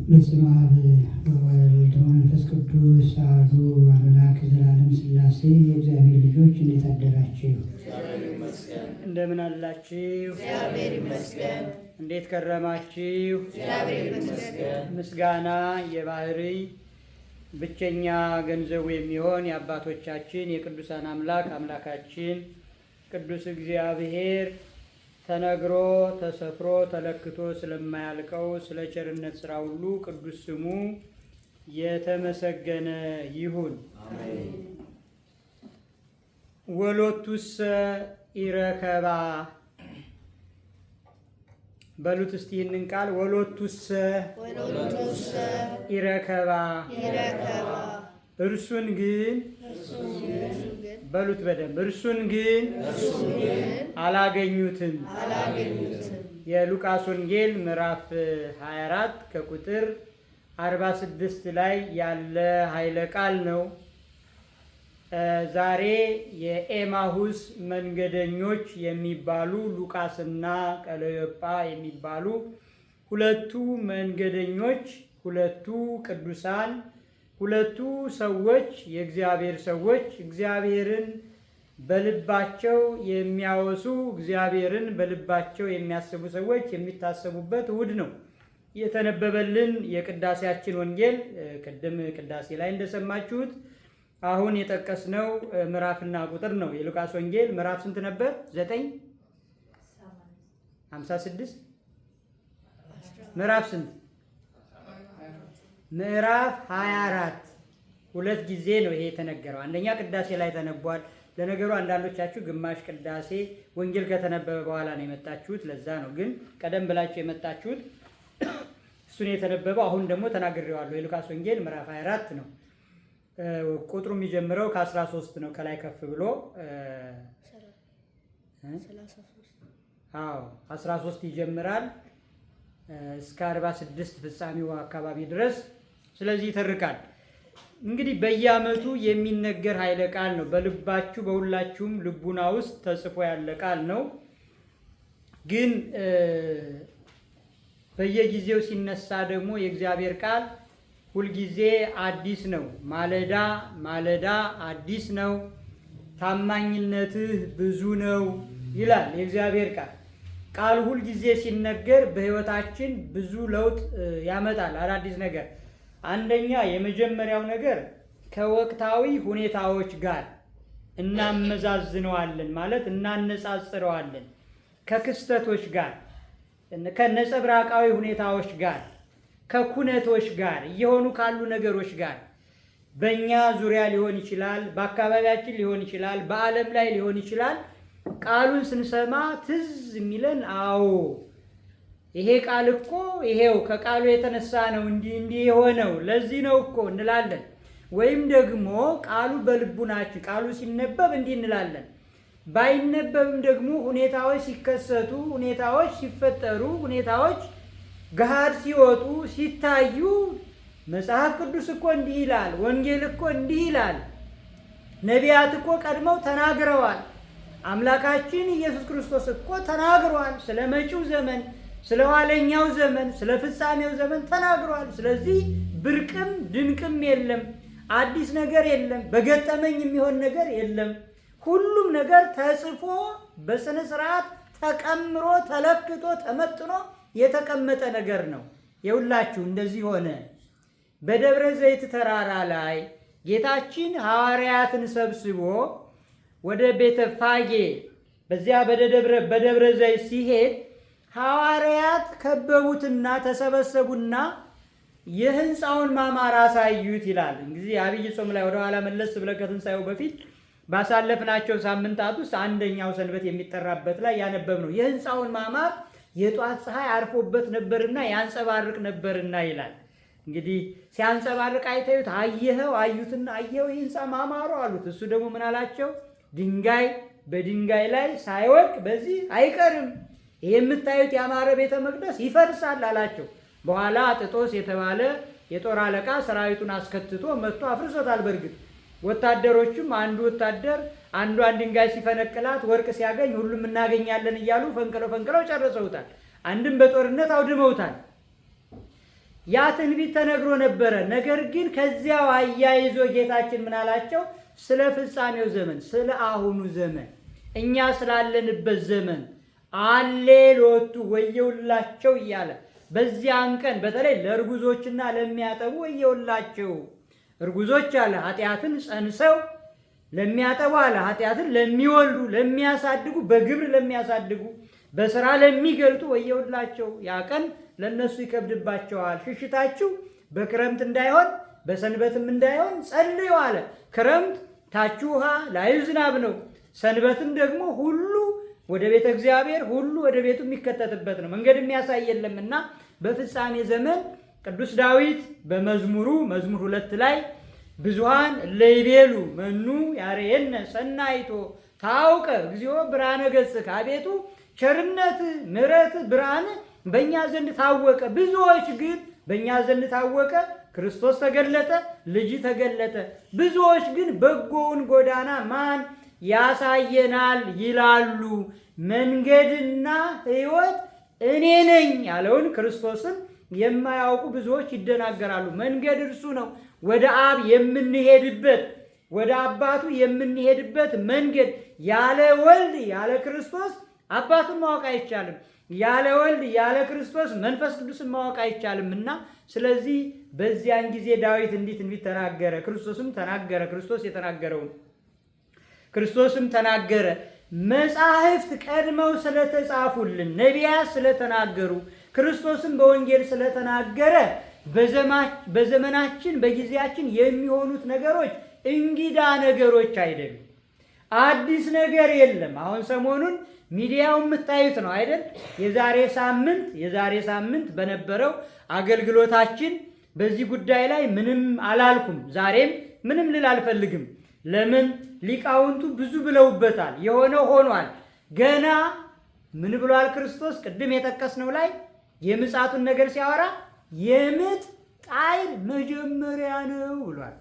በስመ አብ ወወልድ ወመንፈስ ቅዱስ አሐዱ አምላክ ዘላለም ሥላሴ። የእግዚአብሔር ልጆች እንዴት አደራችሁ? እንደምን አላችሁ? እግዚአብሔር ይመስገን። እንዴት ከረማችሁ? እግዚአብሔር ይመስገን። ምስጋና የባህርይ ብቸኛ ገንዘቡ የሚሆን የአባቶቻችን የቅዱሳን አምላካችን ቅዱስ እግዚአብሔር ተነግሮ ተሰፍሮ ተለክቶ ስለማያልቀው ስለ ቸርነት ስራ ሁሉ ቅዱስ ስሙ የተመሰገነ ይሁን። ወሎቱሰ ኢረከባ በሉት እስቲ ይህንን ቃል ወሎቱሰ ኢረከባ እርሱን ግን በሉት በደንብ እርሱን ግን አላገኙትም። የሉቃስ ወንጌል ምዕራፍ 24 ከቁጥር 46 ላይ ያለ ኃይለ ቃል ነው። ዛሬ የኤማሁስ መንገደኞች የሚባሉ ሉቃስና ቀለዮጳ የሚባሉ ሁለቱ መንገደኞች፣ ሁለቱ ቅዱሳን፣ ሁለቱ ሰዎች፣ የእግዚአብሔር ሰዎች፣ እግዚአብሔርን በልባቸው የሚያወሱ እግዚአብሔርን በልባቸው የሚያስቡ ሰዎች የሚታሰቡበት እሑድ ነው። የተነበበልን የቅዳሴያችን ወንጌል ቅድም ቅዳሴ ላይ እንደሰማችሁት አሁን የጠቀስነው ምዕራፍና ቁጥር ነው። የሉቃስ ወንጌል ምዕራፍ ስንት ነበር? 9:56 ምዕራፍ ስንት? ምዕራፍ 24 ሁለት ጊዜ ነው ይሄ የተነገረው። አንደኛ ቅዳሴ ላይ ተነቧል። ለነገሩ አንዳንዶቻችሁ ግማሽ ቅዳሴ ወንጌል ከተነበበ በኋላ ነው የመጣችሁት። ለዛ ነው ግን ቀደም ብላችሁ የመጣችሁት እሱን የተነበበው አሁን ደግሞ ተናግሬዋለሁ። የሉቃስ ወንጌል ምዕራፍ 24 ነው። ቁጥሩ የሚጀምረው ከ13 ነው። ከላይ ከፍ ብሎ 13 ይጀምራል እስከ 46 ፍጻሜው አካባቢ ድረስ። ስለዚህ ይተርካል። እንግዲህ በየዓመቱ የሚነገር ኃይለ ቃል ነው። በልባችሁ በሁላችሁም ልቡና ውስጥ ተጽፎ ያለ ቃል ነው። ግን በየጊዜው ሲነሳ ደግሞ የእግዚአብሔር ቃል ሁልጊዜ አዲስ ነው። ማለዳ ማለዳ አዲስ ነው፣ ታማኝነትህ ብዙ ነው ይላል የእግዚአብሔር ቃል። ቃል ሁልጊዜ ሲነገር በሕይወታችን ብዙ ለውጥ ያመጣል፣ አዳዲስ ነገር። አንደኛ የመጀመሪያው ነገር ከወቅታዊ ሁኔታዎች ጋር እናመዛዝነዋለን፣ ማለት እናነጻጽረዋለን። ከክስተቶች ጋር፣ ከነጸብራቃዊ ሁኔታዎች ጋር፣ ከኩነቶች ጋር፣ እየሆኑ ካሉ ነገሮች ጋር በእኛ ዙሪያ ሊሆን ይችላል፣ በአካባቢያችን ሊሆን ይችላል፣ በዓለም ላይ ሊሆን ይችላል። ቃሉን ስንሰማ ትዝ የሚለን አዎ ይሄ ቃል እኮ ይሄው ከቃሉ የተነሳ ነው እንዲህ የሆነው ለዚህ ነው እኮ እንላለን። ወይም ደግሞ ቃሉ በልቡናችን ቃሉ ሲነበብ እንዲህ እንላለን። ባይነበብም ደግሞ ሁኔታዎች ሲከሰቱ፣ ሁኔታዎች ሲፈጠሩ፣ ሁኔታዎች ገሃድ ሲወጡ ሲታዩ መጽሐፍ ቅዱስ እኮ እንዲህ ይላል፣ ወንጌል እኮ እንዲህ ይላል፣ ነቢያት እኮ ቀድመው ተናግረዋል፣ አምላካችን ኢየሱስ ክርስቶስ እኮ ተናግሯል፣ ስለ መጪው ዘመን፣ ስለ ኋለኛው ዘመን፣ ስለ ፍጻሜው ዘመን ተናግሯል። ስለዚህ ብርቅም ድንቅም የለም፣ አዲስ ነገር የለም፣ በገጠመኝ የሚሆን ነገር የለም። ሁሉም ነገር ተጽፎ በስነ ስርዓት ተቀምሮ ተለክቶ ተመጥኖ የተቀመጠ ነገር ነው። የሁላችሁ እንደዚህ ሆነ። በደብረ ዘይት ተራራ ላይ ጌታችን ሐዋርያትን ሰብስቦ ወደ ቤተ ፋጌ በዚያ በደብረ ዘይት ሲሄድ ሐዋርያት ከበቡትና ተሰበሰቡና የሕንፃውን ማማር አሳዩት ይላል። እንግዲህ አብይ ጾም ላይ ወደኋላ መለስ ብለን ከትንሣኤው በፊት ባሳለፍናቸው ሳምንታት ውስጥ አንደኛው ሰንበት የሚጠራበት ላይ ያነበብ ነው። የሕንፃውን ማማር የጧት ፀሐይ አርፎበት ነበርና ያንጸባርቅ ነበርና ይላል። እንግዲህ ሲያንጸባርቅ አይተዩት አየኸው፣ አዩትና አየኸው ይህ ሕንፃ ማማሩ አሉት። እሱ ደግሞ ምን አላቸው? ድንጋይ በድንጋይ ላይ ሳይወድቅ በዚህ አይቀርም፣ ይህ የምታዩት ያማረ ቤተ መቅደስ ይፈርሳል አላቸው። በኋላ ጥጦስ የተባለ የጦር አለቃ ሰራዊቱን አስከትቶ መጥቶ አፍርሶታል። በእርግጥ ወታደሮቹም አንዱ ወታደር አንዷን ድንጋይ ሲፈነቅላት ወርቅ ሲያገኝ ሁሉም እናገኛለን እያሉ ፈንቅለው ጨርሰውታል። አንድም በጦርነት አውድመውታል። ያ ትንቢት ተነግሮ ነበረ። ነገር ግን ከዚያው አያይዞ ጌታችን ምን አላቸው? ስለ ፍጻሜው ዘመን፣ ስለ አሁኑ ዘመን፣ እኛ ስላለንበት ዘመን አሌሎቱ ወየውላቸው እያለ በዚያን ቀን በተለይ ለእርጉዞችና ለሚያጠቡ ወየውላቸው። እርጉዞች አለ ኃጢአትን ጸንሰው ለሚያጠቡ አለ ኃጢአትን ለሚወልዱ ለሚያሳድጉ፣ በግብር ለሚያሳድጉ፣ በስራ ለሚገልጡ ወየውላቸው። ያ ቀን ለነሱ ይከብድባቸዋል። ሽሽታችሁ በክረምት እንዳይሆን በሰንበትም እንዳይሆን ጸልዩ አለ። ክረምት ታች ውሃ ላይ ዝናብ ነው። ሰንበትም ደግሞ ሁሉ ወደ ቤተ እግዚአብሔር ሁሉ ወደ ቤቱ የሚከተትበት ነው። መንገድ የሚያሳይ የለምና በፍጻሜ ዘመን ቅዱስ ዳዊት በመዝሙሩ መዝሙር 2 ላይ ብዙሃን ለይቤሉ መኑ ያሬየነ ሰናይቶ ታውቀ እግዚኦ ብርሃነ ገጽከ፣ አቤቱ ቸርነት ምሕረት ብርሃን በእኛ ዘንድ ታወቀ። ብዙዎች ግን በእኛ ዘንድ ታወቀ፣ ክርስቶስ ተገለጠ፣ ልጅ ተገለጠ። ብዙዎች ግን በጎውን ጎዳና ማን ያሳየናል ይላሉ። መንገድና ሕይወት እኔ ነኝ ያለውን ክርስቶስን የማያውቁ ብዙዎች ይደናገራሉ። መንገድ እርሱ ነው። ወደ አብ የምንሄድበት ወደ አባቱ የምንሄድበት መንገድ። ያለ ወልድ ያለ ክርስቶስ አባቱን ማወቅ አይቻልም። ያለ ወልድ ያለ ክርስቶስ መንፈስ ቅዱስን ማወቅ አይቻልም እና ስለዚህ በዚያን ጊዜ ዳዊት እንዲህ ትንቢት ተናገረ። ክርስቶስም ተናገረ። ክርስቶስ የተናገረውን ክርስቶስም ተናገረ። መጻሕፍት ቀድመው ስለተጻፉልን፣ ነቢያት ስለተናገሩ፣ ክርስቶስም በወንጌል ስለተናገረ በዘመናችን በጊዜያችን የሚሆኑት ነገሮች እንግዳ ነገሮች አይደሉም። አዲስ ነገር የለም። አሁን ሰሞኑን ሚዲያው የምታዩት ነው አይደል? የዛሬ ሳምንት በነበረው አገልግሎታችን በዚህ ጉዳይ ላይ ምንም አላልኩም። ዛሬም ምንም ልል አልፈልግም። ለምን? ሊቃውንቱ ብዙ ብለውበታል። የሆነው ሆኗል። ገና ምን ብሏል ክርስቶስ? ቅድም የጠቀስነው ላይ የምጽአቱን ነገር ሲያወራ የምጥ ጣዕር መጀመሪያ ነው ብሏል።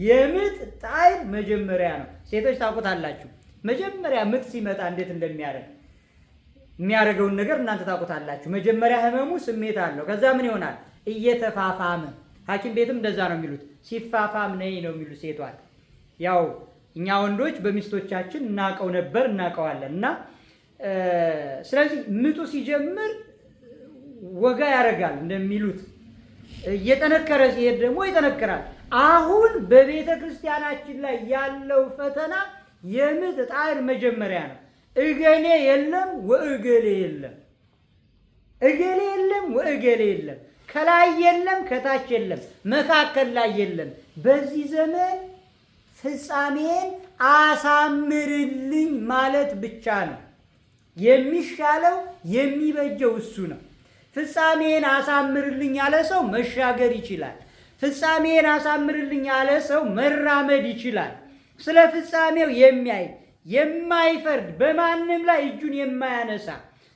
የምጥ ጣዕር መጀመሪያ ነው። ሴቶች ታውቁታላችሁ። መጀመሪያ ምጥ ሲመጣ እንዴት የሚያደርገውን ነገር እናንተ ታውቁታላችሁ። መጀመሪያ ህመሙ ስሜት አለው። ከዛ ምን ይሆናል? እየተፋፋመ ሐኪም ቤትም እንደዛ ነው የሚሉት። ሲፋፋም ነይ ነው የሚሉት ሴቷን። ያው እኛ ወንዶች በሚስቶቻችን እናውቀዋለን። እና ስለዚህ ምጡ ሲጀምር ወጋ ያደርጋል እንደሚሉት፣ እየጠነከረ ሲሄድ ደግሞ ይጠነክራል። አሁን በቤተ ክርስቲያናችን ላይ ያለው ፈተና የምጥ ጣዕር መጀመሪያ ነው። እገሌ የለም ወእገሌ የለም፣ እገሌ የለም ወእገሌ የለም፣ ከላይ የለም ከታች የለም፣ መካከል ላይ የለም። በዚህ ዘመን ፍጻሜን አሳምርልኝ ማለት ብቻ ነው የሚሻለው። የሚበጀው እሱ ነው። ፍጻሜን አሳምርልኝ ያለ ሰው መሻገር ይችላል። ፍጻሜን አሳምርልኝ ያለ ሰው መራመድ ይችላል። ስለ ፍጻሜው የሚያይ የማይፈርድ፣ በማንም ላይ እጁን የማያነሳ፣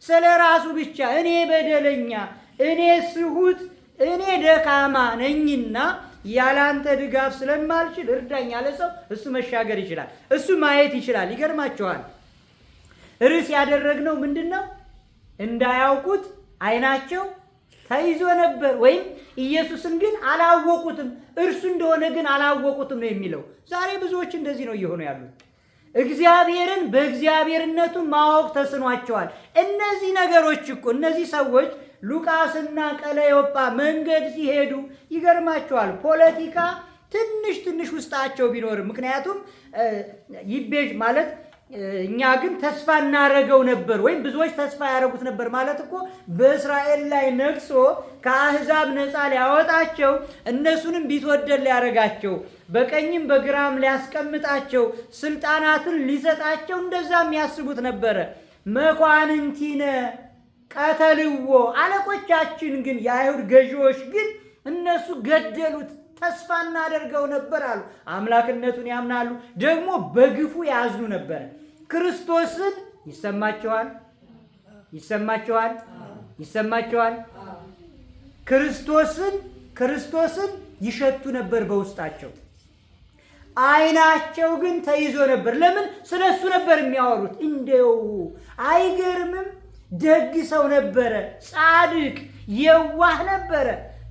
ስለ ራሱ ብቻ እኔ በደለኛ፣ እኔ ስሁት፣ እኔ ደካማ ነኝና ያላንተ ድጋፍ ስለማልችል እርዳኝ ያለ ሰው እሱ መሻገር ይችላል። እሱ ማየት ይችላል። ይገርማቸዋል። ርዕስ ያደረግነው ምንድን ነው? እንዳያውቁት ዓይናቸው ተይዞ ነበር፣ ወይም ኢየሱስን ግን አላወቁትም፣ እርሱ እንደሆነ ግን አላወቁትም ነው የሚለው። ዛሬ ብዙዎች እንደዚህ ነው እየሆኑ ያሉት። እግዚአብሔርን በእግዚአብሔርነቱ ማወቅ ተስኗቸዋል። እነዚህ ነገሮች እኮ እነዚህ ሰዎች ሉቃስና ቀለዮጳ መንገድ ሲሄዱ ይገርማቸዋል። ፖለቲካ ትንሽ ውስጣቸው ቢኖርም፣ ምክንያቱም ይቤዥ ማለት እኛ ግን ተስፋ እናረገው ነበር፣ ወይም ብዙዎች ተስፋ ያደረጉት ነበር ማለት እኮ በእስራኤል ላይ ነግሶ ከአሕዛብ ነፃ ሊያወጣቸው፣ እነሱንም ቢትወደድ ሊያረጋቸው፣ በቀኝም በግራም ሊያስቀምጣቸው፣ ስልጣናትን ሊሰጣቸው እንደዛ የሚያስቡት ነበረ። መኳንንቲነ ቀተልዎ፣ አለቆቻችን ግን የአይሁድ ገዢዎች ግን እነሱ ገደሉት። ተስፋ እናደርገው ነበር አሉ። አምላክነቱን ያምናሉ፣ ደግሞ በግፉ ያዝኑ ነበር። ክርስቶስን ይሰማቸዋል። ክርስቶስን ይሸቱ ነበር በውስጣቸው። ዓይናቸው ግን ተይዞ ነበር። ለምን? ስለሱ ነበር የሚያወሩት። እንደው አይገርምም? ደግ ሰው ነበረ፣ ጻድቅ የዋህ ነበረ።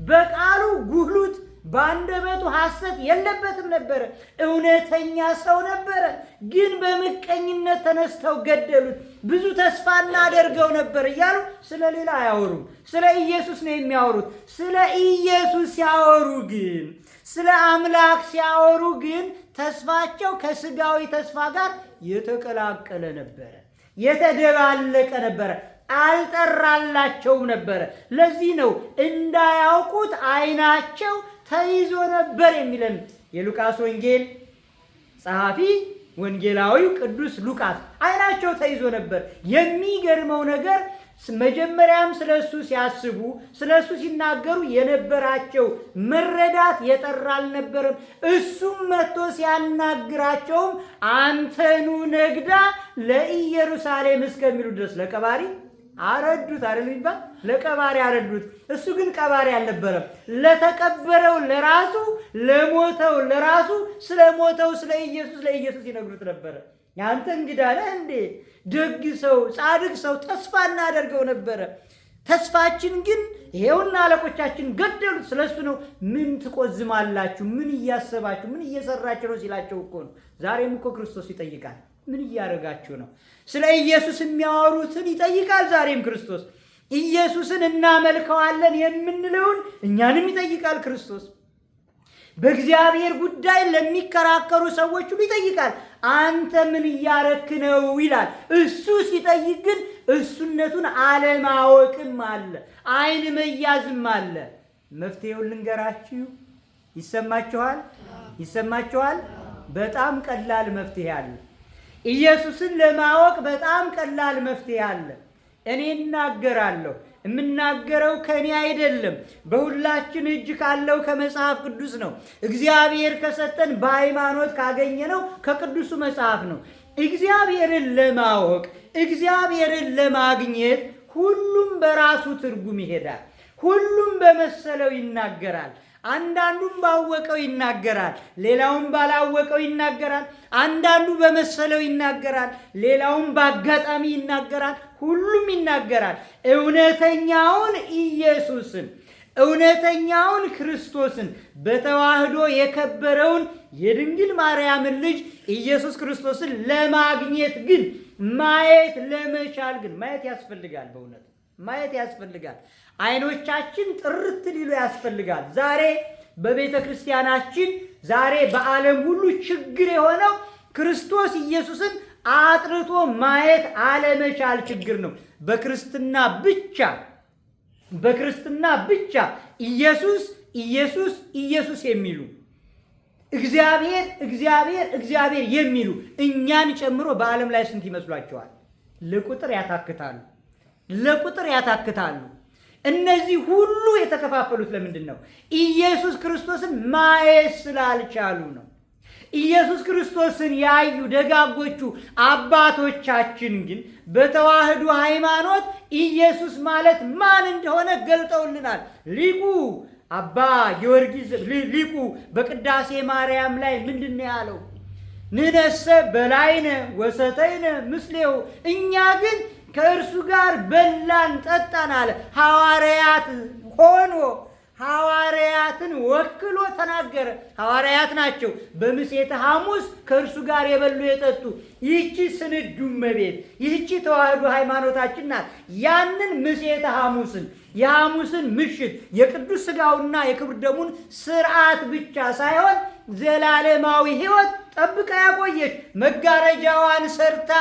በቃሉ ጉህሉት በአንደበቱ ሐሰት የለበትም ነበረ። እውነተኛ ሰው ነበረ። ግን በምቀኝነት ተነስተው ገደሉት። ብዙ ተስፋ እናደርገው ነበር እያሉ ስለ ሌላ አያወሩም። ስለ ኢየሱስ ነው የሚያወሩት። ስለ ኢየሱስ ሲያወሩ ግን፣ ስለ አምላክ ሲያወሩ ግን ተስፋቸው ከስጋዊ ተስፋ ጋር የተቀላቀለ ነበረ፣ የተደባለቀ ነበረ፣ አልጠራላቸውም ነበረ። ለዚህ ነው እንዳያውቁት ዓይናቸው ተይዞ ነበር የሚለን የሉቃስ ወንጌል ጸሐፊ ወንጌላዊው ቅዱስ ሉቃስ። ዓይናቸው ተይዞ ነበር። የሚገርመው ነገር መጀመሪያም ስለሱ ሲያስቡ ስለሱ ሲናገሩ የነበራቸው መረዳት የጠራ አልነበረም። እሱም መጥቶ ሲያናግራቸውም አንተኑ ነግዳ ለኢየሩሳሌም እስከሚሉ ድረስ ለቀባሪ አረዱት አይደል ይባል? ለቀባሪ አረዱት። እሱ ግን ቀባሪ አልነበረም። ለተቀበረው ለራሱ፣ ለሞተው ለራሱ፣ ስለሞተው ስለ ኢየሱስ ለኢየሱስ ይነግሩት ነበረ። ያንተ እንግዳ ነህ እንዴ? ደግ ሰው፣ ጻድቅ ሰው ተስፋ እናደርገው ነበረ። ተስፋችን ግን ይሄውና አለቆቻችን ገደሉት። ስለሱ ነው። ምን ትቆዝማላችሁ? ምን እያሰባችሁ? ምን እየሰራችሁ ነው ሲላቸው እኮ ነው። ዛሬም እኮ ክርስቶስ ይጠይቃል። ምን እያደረጋችሁ ነው? ስለ ኢየሱስ የሚያወሩትን ይጠይቃል። ዛሬም ክርስቶስ ኢየሱስን እናመልከዋለን የምንለውን እኛንም ይጠይቃል ክርስቶስ። በእግዚአብሔር ጉዳይ ለሚከራከሩ ሰዎች ሁሉ ይጠይቃል። አንተ ምን እያረክ ነው ይላል። እሱ ሲጠይቅ ግን እሱነቱን አለማወቅም አለ፣ ዓይን መያዝም አለ። መፍትሄውን ልንገራችሁ። ይሰማችኋል? ይሰማችኋል? በጣም ቀላል መፍትሄ አለ። ኢየሱስን ለማወቅ በጣም ቀላል መፍትሄ አለ። እኔ እናገራለሁ። የምናገረው ከኔ አይደለም፣ በሁላችን እጅ ካለው ከመጽሐፍ ቅዱስ ነው። እግዚአብሔር ከሰጠን በሃይማኖት ካገኘነው ከቅዱሱ መጽሐፍ ነው። እግዚአብሔርን ለማወቅ እግዚአብሔርን ለማግኘት ሁሉም በራሱ ትርጉም ይሄዳል። ሁሉም በመሰለው ይናገራል። አንዳንዱም ባወቀው ይናገራል፣ ሌላውም ባላወቀው ይናገራል። አንዳንዱ በመሰለው ይናገራል፣ ሌላውም በአጋጣሚ ይናገራል። ሁሉም ይናገራል። እውነተኛውን ኢየሱስን፣ እውነተኛውን ክርስቶስን፣ በተዋህዶ የከበረውን የድንግል ማርያምን ልጅ ኢየሱስ ክርስቶስን ለማግኘት ግን ማየት ለመቻል ግን ማየት ያስፈልጋል። በእውነት ማየት ያስፈልጋል። ዓይኖቻችን ጥርት ሊሉ ያስፈልጋል። ዛሬ በቤተ ክርስቲያናችን፣ ዛሬ በዓለም ሁሉ ችግር የሆነው ክርስቶስ ኢየሱስን አጥርቶ ማየት አለመቻል ችግር ነው። በክርስትና ብቻ ኢየሱስ ኢየሱስ ኢየሱስ የሚሉ እግዚአብሔር እግዚአብሔር እግዚአብሔር የሚሉ እኛን ጨምሮ በዓለም ላይ ስንት ይመስሏቸዋል? ለቁጥር ያታክታሉ። እነዚህ ሁሉ የተከፋፈሉት ለምንድን ነው? ኢየሱስ ክርስቶስን ማየት ስላልቻሉ ነው። ኢየሱስ ክርስቶስን ያዩ ደጋጎቹ አባቶቻችን ግን በተዋህዶ ሃይማኖት ኢየሱስ ማለት ማን እንደሆነ ገልጠውልናል። ሊቁ አባ ጊዮርጊስ ሊቁ በቅዳሴ ማርያም ላይ ምንድን ነው ያለው? ንነሰ በላይነ ወሰተይነ ምስሌው፣ እኛ ግን ከእርሱ ጋር በላን ጠጣን አለ። ሐዋርያት ሆኖ ሐዋርያትን ወክሎ ተናገረ። ሐዋርያት ናቸው በምሴተ ሐሙስ ከእርሱ ጋር የበሉ የጠጡ። ይህቺ ስንዱ እመቤት፣ ይህቺ ተዋህዶ ሃይማኖታችን ናት። ያንን ምሴተ ሐሙስን፣ የሐሙስን ምሽት የቅዱስ ሥጋውና የክብር ደሙን ስርዓት ብቻ ሳይሆን ዘላለማዊ ሕይወት ጠብቃ ያቆየች፣ መጋረጃዋን ሰርታ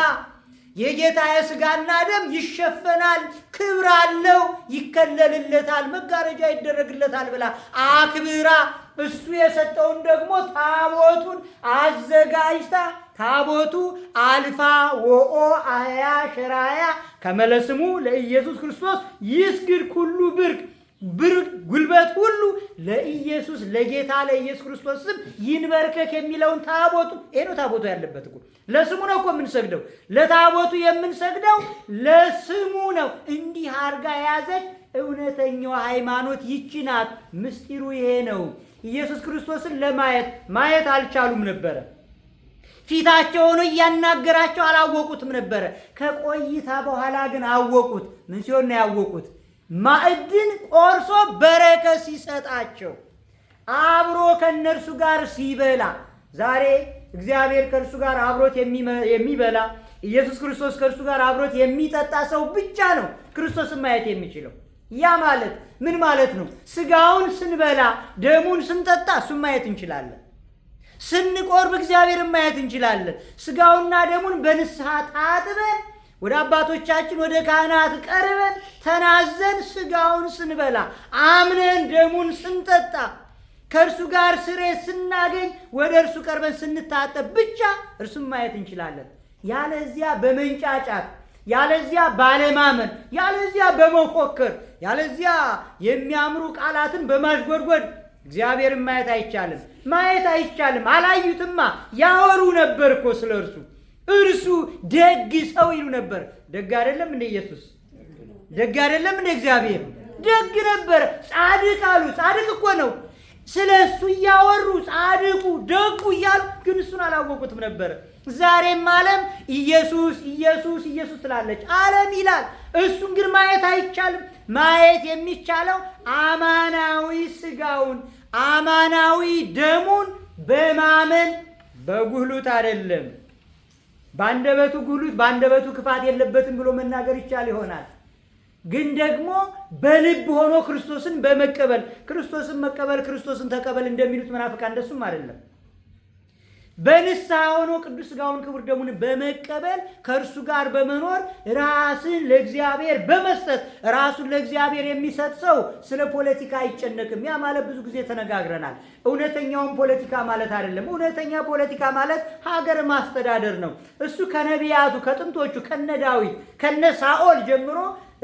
የጌታ የሥጋና ደም ይሸፈናል፣ ክብር አለው፣ ይከለልለታል፣ መጋረጃ ይደረግለታል ብላ አክብራ እሱ የሰጠውን ደግሞ ታቦቱን አዘጋጅታ ታቦቱ አልፋ ወኦ አያ ሸራያ ከመለስሙ ለኢየሱስ ክርስቶስ ይስግድ ኩሉ ብርቅ ጉልበት ሁሉ ለኢየሱስ ለጌታ ለኢየሱስ ክርስቶስ ስም ይንበርከክ የሚለውን ታቦቱ ይሄ ነው። ታቦቱ ያለበት እኮ ለስሙ ነው እኮ የምንሰግደው። ለታቦቱ የምንሰግደው ለስሙ ነው። እንዲህ አርጋ የያዘች እውነተኛው ሃይማኖት ይቺ ናት። ምስጢሩ ይሄ ነው። ኢየሱስ ክርስቶስን ማየት አልቻሉም ነበረ። ፊታቸው ሆኖ እያናገራቸው አላወቁትም ነበረ። ከቆይታ በኋላ ግን አወቁት። ምን ሲሆን ነው ያወቁት? ማዕድን ቆርሶ በረከት ሲሰጣቸው አብሮ ከነርሱ ጋር ሲበላ ዛሬ እግዚአብሔር ከእርሱ ጋር አብሮት የሚበላ ኢየሱስ ክርስቶስ ከእርሱ ጋር አብሮት የሚጠጣ ሰው ብቻ ነው ክርስቶስን ማየት የሚችለው። ያ ማለት ምን ማለት ነው? ስጋውን ስንበላ ደሙን ስንጠጣ እሱን ማየት እንችላለን። ስንቆርብ እግዚአብሔርን ማየት እንችላለን። ስጋውና ደሙን በንስሐ ታጥበን ወደ አባቶቻችን ወደ ካህናት ቀርበን ተናዘን ስጋውን ስንበላ አምነን ደሙን ስንጠጣ ከእርሱ ጋር ስሬት ስናገኝ ወደ እርሱ ቀርበን ስንታጠብ ብቻ እርሱን ማየት እንችላለን። ያለዚያ በመንጫጫት፣ ያለዚያ ባለማመን፣ ያለዚያ በመፎከር፣ ያለዚያ የሚያምሩ ቃላትን በማሽጎድጎድ እግዚአብሔርን ማየት አይቻልም። ማየት አይቻልም። አላዩትማ። ያወሩ ነበር እኮ ስለ እርሱ። እርሱ ደግ ሰው ይሉ ነበር። ደግ አይደለም እንደ ኢየሱስ? ደግ አይደለም እንደ እግዚአብሔር? ደግ ነበር። ጻድቅ አሉ። ጻድቅ እኮ ነው። ስለ እሱ እያወሩ ጻድቁ ደጉ እያሉ ግን እሱን አላወቁትም ነበር። ዛሬም ዓለም ኢየሱስ ኢየሱስ ኢየሱስ ትላለች። ዓለም ይላል። እሱን ግን ማየት አይቻልም። ማየት የሚቻለው አማናዊ ስጋውን አማናዊ ደሙን በማመን በጉህሉት አይደለም። በአንደበቱ ጉህሉት በአንደበቱ ክፋት የለበትም ብሎ መናገር ይቻል ይሆናል። ግን ደግሞ በልብ ሆኖ ክርስቶስን በመቀበል ክርስቶስን መቀበል ክርስቶስን ተቀበል እንደሚሉት መናፍቃን እንደሱም አይደለም። በንስሐ ሆኖ ቅዱስ ሥጋውን ክቡር ደሙን በመቀበል ከእርሱ ጋር በመኖር ራስን ለእግዚአብሔር በመስጠት ራሱን ለእግዚአብሔር የሚሰጥ ሰው ስለ ፖለቲካ አይጨነቅም። ያ ማለት ብዙ ጊዜ ተነጋግረናል። እውነተኛውን ፖለቲካ ማለት አይደለም። እውነተኛ ፖለቲካ ማለት ሀገር ማስተዳደር ነው። እሱ ከነቢያቱ ከጥንቶቹ ከነ ዳዊት ከነ ሳኦል ጀምሮ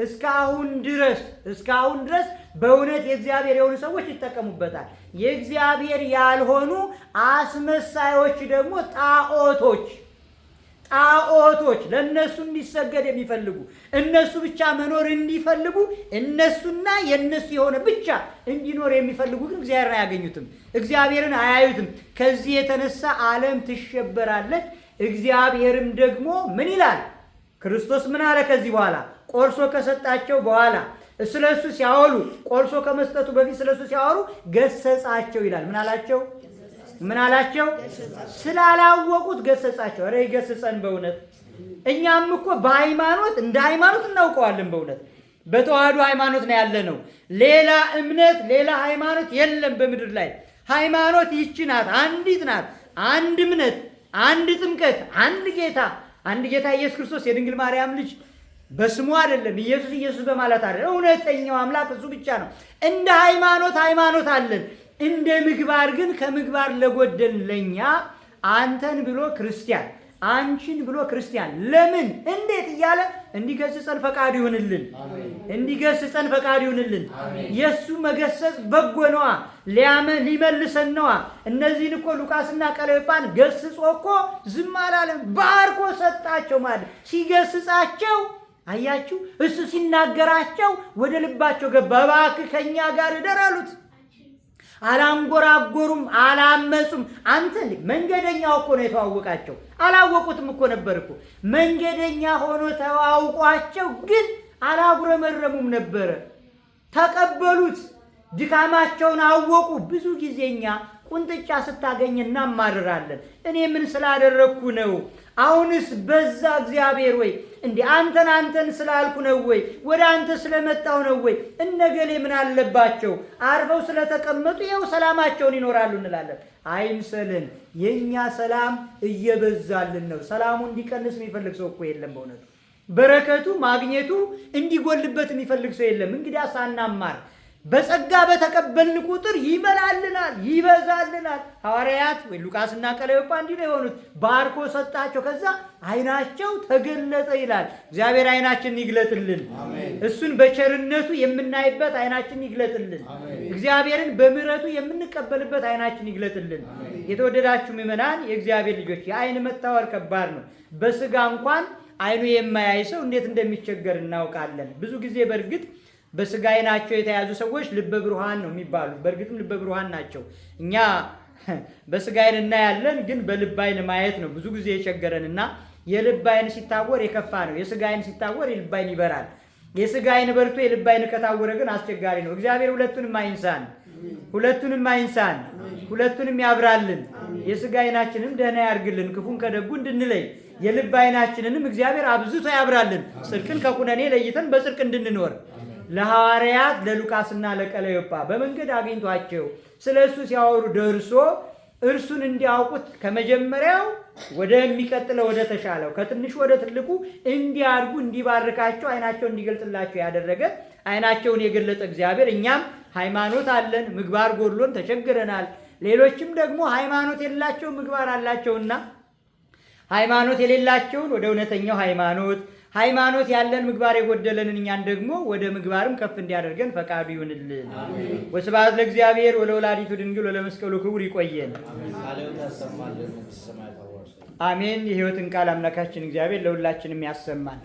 እስካሁን ድረስ በእውነት የእግዚአብሔር የሆኑ ሰዎች ይጠቀሙበታል። የእግዚአብሔር ያልሆኑ አስመሳዮች ደግሞ ጣዖቶች ለነሱ እንዲሰገድ የሚፈልጉ እነሱ ብቻ መኖር እንዲፈልጉ እነሱና የነሱ የሆነ ብቻ እንዲኖር የሚፈልጉ ግን እግዚአብሔርን አያገኙትም፣ እግዚአብሔርን አያዩትም። ከዚህ የተነሳ ዓለም ትሸበራለች። እግዚአብሔርም ደግሞ ምን ይላል? ክርስቶስ ምን አለ? ከዚህ በኋላ ቆርሶ ከሰጣቸው በኋላ ስለሱ ሲያወሩ ቆርሶ ከመስጠቱ በፊት ስለሱ ሲያወሩ ገሰጻቸው ይላል። ምን አላቸው? ስላላወቁት ገሰጻቸው። ኧረ ይገስጸን በእውነት። እኛም እኮ በሃይማኖት እንደ ሃይማኖት እናውቀዋለን። በእውነት በተዋህዶ ሃይማኖት ነው ያለነው። ሌላ እምነት ሌላ ሃይማኖት የለም በምድር ላይ። ሃይማኖት ይህች ናት፣ አንዲት ናት። አንድ እምነት፣ አንድ ጥምቀት፣ አንድ ጌታ ኢየሱስ ክርስቶስ የድንግል ማርያም ልጅ በስሙ አይደለም፣ ኢየሱስ በማለት አይደለም። እውነተኛው አምላክ እሱ ብቻ ነው። እንደ ሃይማኖት አለን። እንደ ምግባር ግን ከምግባር ለጎደል ለኛ አንተን ብሎ ክርስቲያን አንቺን ብሎ ክርስቲያን ለምን እንዴት እያለ እንዲገስጸን ፈቃዱ ይሁንልን። የሱ መገሰጽ በጎ ነዋ፣ ሊመልሰን ነዋ። እነዚህን እኮ ሉቃስና ቀለዮጳን ገስጾ እኮ ዝም አላለም፣ ባርኮ ሰጣቸው። ማለት ሲገስጻቸው አያችሁ፣ እሱ ሲናገራቸው ወደ ልባቸው ገባ። እባክህ ከኛ ጋር እደር አሉት። አላንጎራጎሩም፣ አላመፁም። አንተ መንገደኛው እኮ ነው የተዋወቃቸው። አላወቁትም እኮ ነበር እኮ መንገደኛ ሆኖ ተዋውቋቸው፣ ግን አላጉረመረሙም ነበረ። ተቀበሉት፣ ድካማቸውን አወቁ። ብዙ ጊዜኛ ቁንጥጫ ስታገኝ እናማርራለን። እኔ ምን ስላደረግኩ ነው? አሁንስ በዛ እግዚአብሔር ወይ እንዴ አንተን ስላልኩ ነው ወይ ወደ አንተ ስለመጣው ነው ወይ? እነገሌ ምን አለባቸው? አርፈው ስለተቀመጡ ይኸው ሰላማቸውን ይኖራሉ እንላለን። አይምሰልን። የኛ ሰላም እየበዛልን ነው። ሰላሙ እንዲቀንስ የሚፈልግ ሰው እኮ የለም። በእውነቱ በረከቱ ማግኘቱ እንዲጎልበት የሚፈልግ ሰው የለም። እንግዲህ ሳናማር በጸጋ በተቀበልን ቁጥር ይመላልናል፣ ይበዛልናል። ሐዋርያት ወይ ሉቃስና ቀለዮጳ እንዲህ ነው የሆኑት። ባርኮ ሰጣቸው፣ ከዛ አይናቸው ተገለጠ ይላል። እግዚአብሔር አይናችንን ይግለጥልን። እሱን በቸርነቱ የምናይበት አይናችንን ይግለጥልን። እግዚአብሔርን በምሕረቱ የምንቀበልበት አይናችንን ይግለጥልን። የተወደዳችሁ ምእመናን፣ የእግዚአብሔር ልጆች፣ የአይን መታወር ከባድ ነው። በስጋ እንኳን አይኑ የማያይ ሰው እንዴት እንደሚቸገር እናውቃለን። ብዙ ጊዜ በእርግጥ በስጋ አይናቸው የተያዙ ሰዎች ልበ ብሩሃን ነው የሚባሉት። በእርግጥም ልበ ብሩሃን ናቸው። እኛ በስጋ አይን እናያለን፣ ግን በልብ አይን ማየት ነው ብዙ ጊዜ የቸገረንና የልብ አይን ሲታወር የከፋ ነው። የስጋ አይን ሲታወር የልብ አይን ይበራል። የሥጋ ዓይን በርቶ የልብ ዓይን ከታወረ ግን አስቸጋሪ ነው። እግዚአብሔር ሁለቱንም አይንሳን፣ ሁለቱንም ያብራልን። የሥጋ ዓይናችንም ደህና ያርግልን፣ ክፉን ከደጉ እንድንለይ። የልብ ዓይናችንንም እግዚአብሔር አብዝቶ ያብራልን፣ ጽድቅን ከኩነኔ ለይተን በጽድቅ እንድንኖር። ለሐዋርያት ለሉቃስና ለቀለዮጳ በመንገድ አግኝቷቸው ስለ እሱ ሲያወሩ ደርሶ እርሱን እንዲያውቁት ከመጀመሪያው ወደሚቀጥለው ወደ ተሻለው ከትንሹ ወደ ትልቁ እንዲያድጉ እንዲባርካቸው ዓይናቸውን እንዲገልጥላቸው ያደረገ ዓይናቸውን የገለጠ እግዚአብሔር እኛም ሃይማኖት አለን፣ ምግባር ጎድሎን ተቸግረናል። ሌሎችም ደግሞ ሃይማኖት የሌላቸው ምግባር አላቸውና ሃይማኖት የሌላቸውን ወደ እውነተኛው ሃይማኖት ያለን ምግባር የጎደለንን እኛን ደግሞ ወደ ምግባርም ከፍ እንዲያደርገን ፈቃዱ ይሁንልን። ወስብሐት ለእግዚአብሔር ወለወላዲቱ ድንግል ወለመስቀሉ ክቡር። ይቆየን። አሜን። የሕይወትን ቃል አምላካችን እግዚአብሔር ለሁላችንም ያሰማን።